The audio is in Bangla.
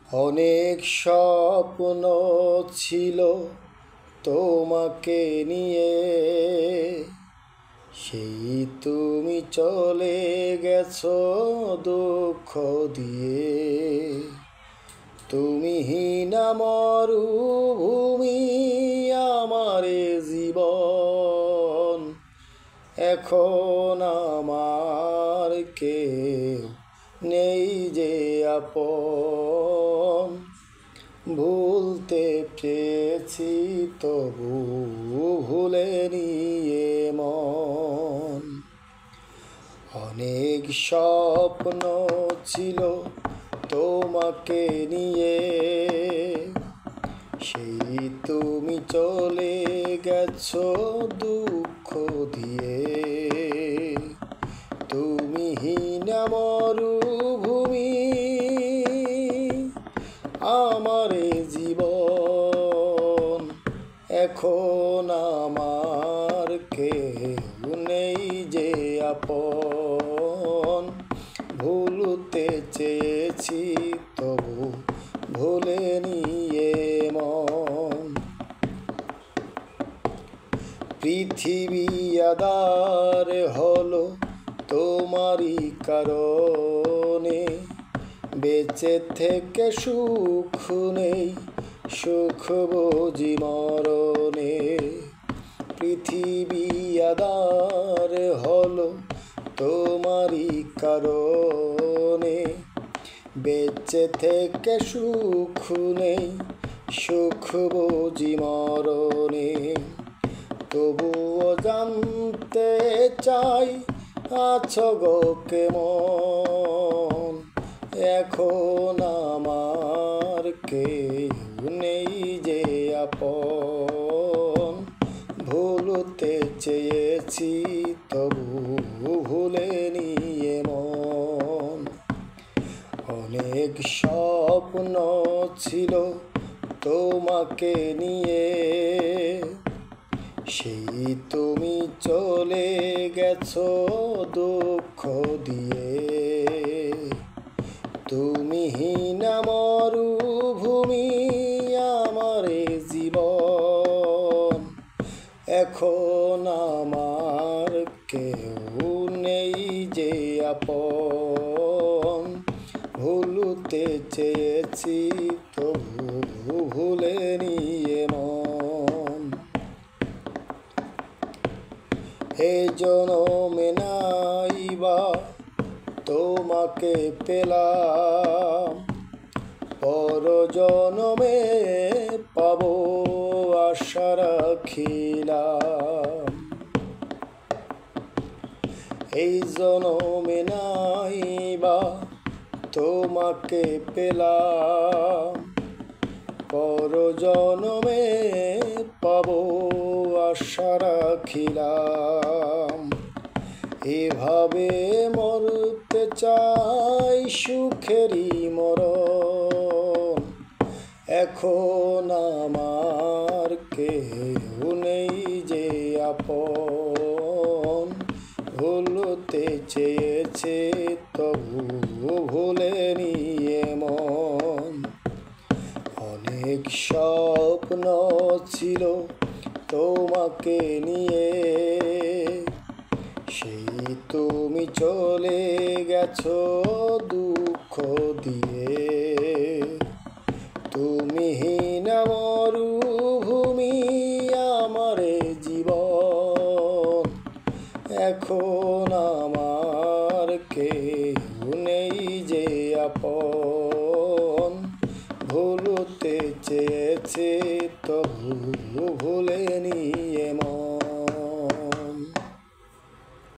অনেক স্বপ্ন ছিল তোমাকে নিয়ে, সেই তুমি চলে গেছো দুঃখ দিয়ে। তুমি হীনা মরুভূমি আমারে জীবন, এখন আমার কেউ নেই যে আপন। ভুলতে চেয়েছি তবু ভুলে নিয়ে মন। অনেক স্বপ্ন ছিল তোমাকে নিয়ে, সেই তুমি চলে গেছো দুঃখ দিয়ে। তুমি হীনা মরুভূমি আমারে জীবন, এখন আমার কেউ নেই যে আপন। ভুলতে চেয়েছি তবু ভুলে নিয়ে মন। পৃথিবী আঁধার হলো তোমারই কারণে, বেঁচে থেকে সুখ নেই, সুখ বুঝি মরণে। পৃথিবী আঁধার হলো তোমারই কারণে, বেঁচে থেকে সুখ নেই, সুখ বুঝি মরণে। তবুও জানতে চাই আছো গো কেমন, এখন আমার কেউ নেই যে আপন। ভুলতে চেয়েছি তবু ভুলে নিয়ে মন। অনেক স্বপ্ন ছিল তোমাকে নিয়ে, সেই তুমি চলে গেছো দুঃখ দিয়ে। তুমি হীনা মরুভূমি আমারে জীবন, এখন আমার কেউ নেই যে আপন। ভুলতে চেয়েছি তবু ভুলে নিয়ে মন। এ জনমে নাইবা তোমাকে পেলাম, পর জনমে পাবো আশা রাখিলাম। এই জনমে নাইবা তোমাকে পেলাম, পর জনমে পাবো আশা রাখিলাম। এভাবে মরতে চাই সুখেরই মরণ, এখন আমার কেউ নেই যে আপন। ভুলতে চেয়েছে তবু ভুলে নিয়ে মন। অনেক স্বপ্ন ছিল তোমাকে নিয়ে, সেই তুমি চলে গেছো দুঃখ দিয়ে। তুমি হীনা মরুভূমি আমারে জীবন, এখন আমার কেউ নেই যে আপন। ভুলতে চেয়েছে তবু ভুলে নি।